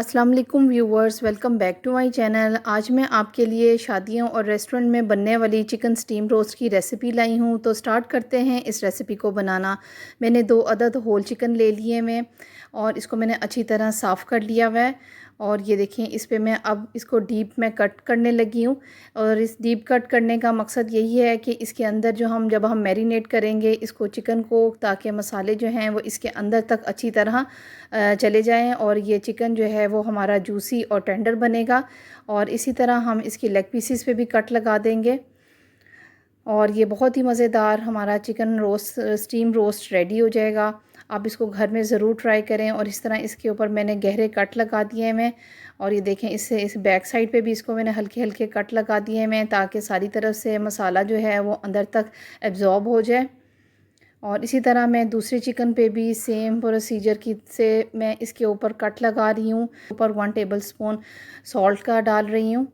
अस्सलाम वालेकुम viewers, welcome back to my channel. आज मैं आपके लिए शादियों और रेस्टोरेंट में बनने वाली चिकन स्टीम रोस्ट की रेसिपी लाई हूँ। तो स्टार्ट करते हैं इस रेसिपी को बनाना। मैंने 2 अदद होल चिकन ले लिए मैं और इसको मैंने अच्छी तरह साफ़ कर लिया हुआ है। और ये देखें, इस पे मैं अब इसको डीप में कट करने लगी हूँ। और इस डीप कट करने का मकसद यही है कि इसके अंदर जब हम मैरिनेट करेंगे इसको चिकन को, ताकि मसाले जो हैं वो इसके अंदर तक अच्छी तरह चले जाएं और ये चिकन जो है वो हमारा जूसी और टेंडर बनेगा। और इसी तरह हम इसकी लेग पीसेस पे भी कट लगा देंगे और ये बहुत ही मज़ेदार हमारा chicken roast, steam roast ready हो जाएगा। आप इसको घर में ज़रूर ट्राई करें। और इस तरह इसके ऊपर मैंने गहरे कट लगा दिए हैं मैं। और ये देखें, इससे इस बैक साइड पे भी इसको मैंने हल्के हल्के कट लगा दिए हैं मैं, ताकि सारी तरफ से मसाला जो है वो अंदर तक एब्ज़ॉर्ब हो जाए। और इसी तरह मैं दूसरे चिकन पे भी सेम प्रोसीजर की से मैं इसके ऊपर कट लगा रही हूँ। ऊपर 1 टेबलस्पून सॉल्ट का डाल रही हूँ।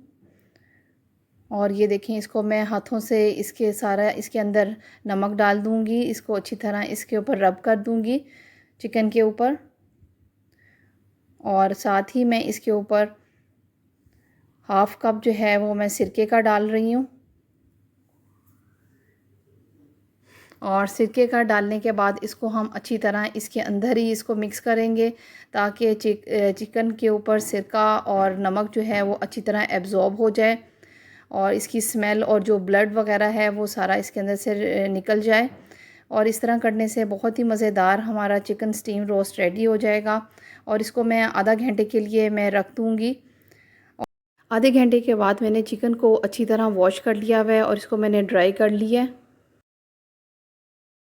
और ये देखें, इसको मैं हाथों से इसके अंदर नमक डाल दूँगी। इसको अच्छी तरह इसके ऊपर रब कर दूँगी चिकन के ऊपर। और साथ ही मैं इसके ऊपर हाफ़ कप जो है वो मैं सिरके का डाल रही हूँ। और सिरके का डालने के बाद इसको हम अच्छी तरह इसके अंदर ही इसको मिक्स करेंगे, ताकि चिकन के ऊपर सिरका और नमक जो है वो अच्छी तरह एब्ज़ॉर्ब हो जाए और इसकी स्मेल और जो ब्लड वगैरह है वो सारा इसके अंदर से निकल जाए। और इस तरह करने से बहुत ही मज़ेदार हमारा चिकन स्टीम रोस्ट रेडी हो जाएगा। और इसको मैं आधा घंटे के लिए मैं रख दूँगी। आधे घंटे के बाद मैंने चिकन को अच्छी तरह वॉश कर लिया हुआ है और इसको मैंने ड्राई कर लिया है।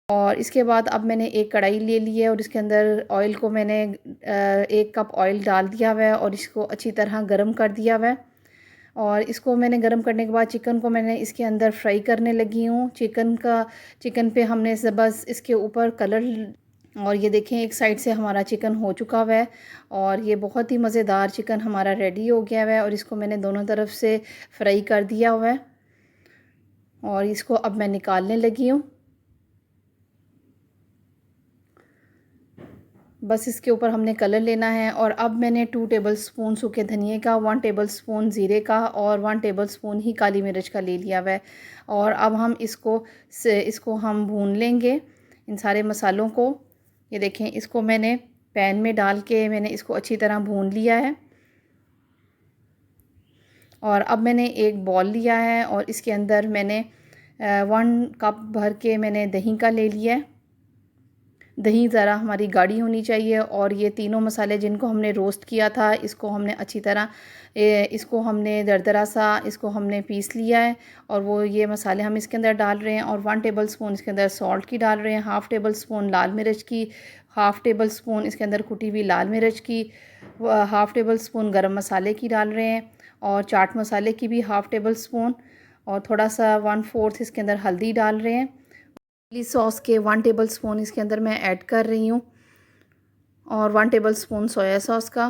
और इसके बाद अब मैंने एक कढ़ाई ले ली है और इसके अंदर ऑयल को मैंने 1 कप ऑयल डाल दिया हुआ है और इसको अच्छी तरह गरम कर दिया हुआ है। और इसको मैंने गरम करने के बाद चिकन को मैंने इसके अंदर फ्राई करने लगी हूँ। चिकन पे हमने बस इसके ऊपर कलर। और ये देखें, एक साइड से हमारा चिकन हो चुका हुआ है और ये बहुत ही मज़ेदार चिकन हमारा रेडी हो गया हुआ है। और इसको मैंने दोनों तरफ से फ्राई कर दिया हुआ है और इसको अब मैं निकालने लगी हूँ। बस इसके ऊपर हमने कलर लेना है। और अब मैंने 2 टेबलस्पून सूखे धनिए का, 1 टेबलस्पून ज़ीरे का और 1 टेबलस्पून ही काली मिर्च का ले लिया हुआ है। और अब हम इसको हम भून लेंगे इन सारे मसालों को। ये देखें, इसको मैंने पैन में डाल के मैंने इसको अच्छी तरह भून लिया है। और अब मैंने एक बॉल लिया है और इसके अंदर मैंने 1 कप भर के मैंने दही का ले लिया है। दही ज़रा हमारी गाढ़ी होनी चाहिए। और ये तीनों मसाले जिनको हमने रोस्ट किया था, इसको हमने अच्छी तरह इसको हमने दरदरा सा इसको हमने पीस लिया है। और वो ये मसाले हम इसके अंदर डाल रहे हैं। और 1 टेबलस्पून इसके अंदर सॉल्ट की डाल रहे हैं, हाफ़ टेबल स्पून लाल मिर्च की, हाफ़ टेबल स्पून इसके अंदर कुटी हुई लाल मिर्च की, हाफ़ टेबल स्पून गरम मसाले की डाल रहे हैं और चाट मसाले की भी हाफ़ टेबल स्पून। और थोड़ा सा 1/4 इसके अंदर हल्दी डाल रहे हैं। चिली सॉस के 1 टेबलस्पून इसके अंदर मैं ऐड कर रही हूँ और 1 टेबलस्पून सोया सॉस का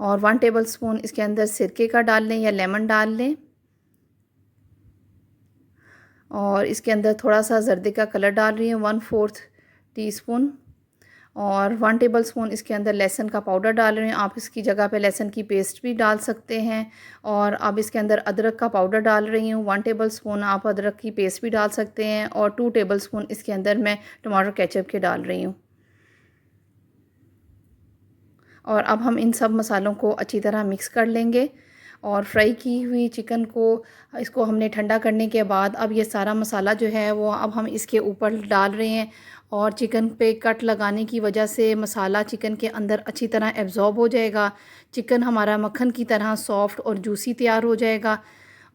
और 1 टेबलस्पून इसके अंदर सिरके का डाल लें या लेमन डाल लें। और इसके अंदर थोड़ा सा जर्दे का कलर डाल रही हूँ, 1/4 टीस्पून। और 1 टेबलस्पून इसके अंदर लहसुन का पाउडर डाल रही हूँ। आप इसकी जगह पे लहसुन की पेस्ट भी डाल सकते हैं। और अब इसके अंदर अदरक का पाउडर डाल रही हूँ, 1 टेबलस्पून। आप अदरक की पेस्ट भी डाल सकते हैं। और 2 टेबलस्पून इसके अंदर मैं टमाटर केचप के डाल रही हूँ। और अब हम इन सब मसालों को अच्छी तरह मिक्स कर लेंगे। और फ्राई की हुई चिकन को इसको हमने ठंडा करने के बाद अब ये सारा मसाला जो है वो अब हम इसके ऊपर डाल रहे हैं। और चिकन पे कट लगाने की वजह से मसाला चिकन के अंदर अच्छी तरह एब्ज़ॉर्ब हो जाएगा। चिकन हमारा मक्खन की तरह सॉफ़्ट और जूसी तैयार हो जाएगा।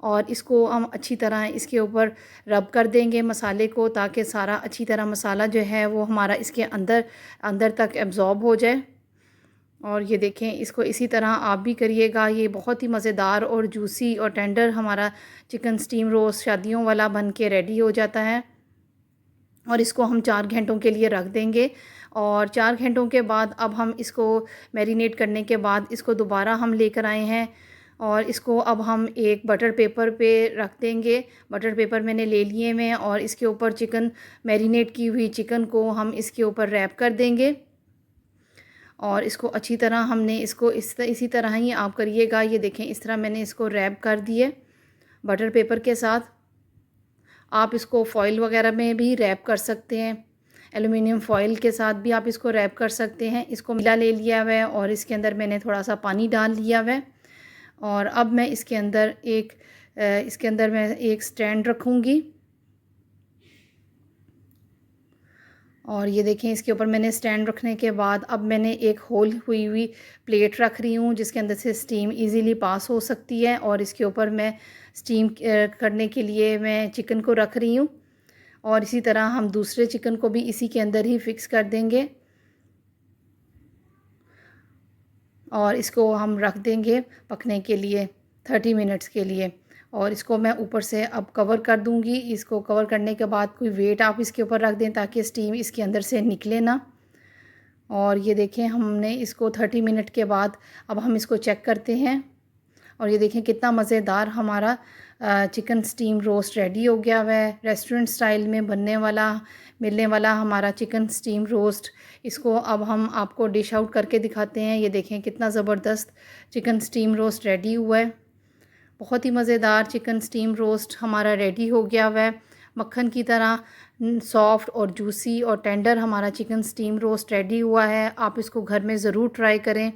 और इसको हम अच्छी तरह इसके ऊपर रब कर देंगे मसाले को, ताकि सारा अच्छी तरह मसाला जो है वो हमारा इसके अंदर अंदर तक एब्ज़ॉर्ब हो जाए। और ये देखें, इसको इसी तरह आप भी करिएगा। ये बहुत ही मज़ेदार और जूसी और टेंडर हमारा चिकन स्टीम रोस्ट शादियों वाला बन के रेडी हो जाता है। और इसको हम 4 घंटों के लिए रख देंगे। और 4 घंटों के बाद अब हम इसको मैरिनेट करने के बाद इसको दोबारा हम लेकर आए हैं और इसको अब हम एक बटर पेपर पे रख देंगे। बटर पेपर मैंने ले लिए हैं और इसके ऊपर मैरिनेट की हुई चिकन को हम इसके ऊपर रैप कर देंगे। और इसको अच्छी तरह हमने इसको इसी तरह ही आप करिएगा। ये देखें, इस तरह मैंने इसको रैप कर दिए बटर पेपर के साथ। आप इसको फॉइल वगैरह में भी रैप कर सकते हैं, एलुमिनियम फॉइल के साथ भी आप इसको रैप कर सकते हैं। इसको मिला ले लिया हुआ है और इसके अंदर मैंने थोड़ा सा पानी डाल लिया हुआ है। और अब मैं इसके अंदर मैं एक स्टैंड रखूँगी। और ये देखें, इसके ऊपर मैंने स्टैंड रखने के बाद अब मैंने एक होल हुई प्लेट रख रही हूँ जिसके अंदर से स्टीम इजीली पास हो सकती है। और इसके ऊपर मैं स्टीम करने के लिए मैं चिकन को रख रही हूँ। और इसी तरह हम दूसरे चिकन को भी इसी के अंदर ही फिक्स कर देंगे और इसको हम रख देंगे पकने के लिए 30 मिनट्स के लिए। और इसको मैं ऊपर से अब कवर कर दूंगी। इसको कवर करने के बाद कोई वेट आप इसके ऊपर रख दें ताकि स्टीम इसके अंदर से निकले ना। और ये देखें, हमने इसको 30 मिनट के बाद अब हम इसको चेक करते हैं। और ये देखें कितना मज़ेदार हमारा चिकन स्टीम रोस्ट रेडी हो गया हुआ है। रेस्टोरेंट स्टाइल में मिलने वाला हमारा चिकन स्टीम रोस्ट। इसको अब हम आपको डिश आउट करके दिखाते हैं। ये देखें कितना ज़बरदस्त चिकन स्टीम रोस्ट रेडी हुआ है। बहुत ही मज़ेदार चिकन स्टीम रोस्ट हमारा रेडी हो गया हुआ है। मक्खन की तरह सॉफ्ट और जूसी और टेंडर हमारा चिकन स्टीम रोस्ट रेडी हुआ है। आप इसको घर में ज़रूर ट्राई करें।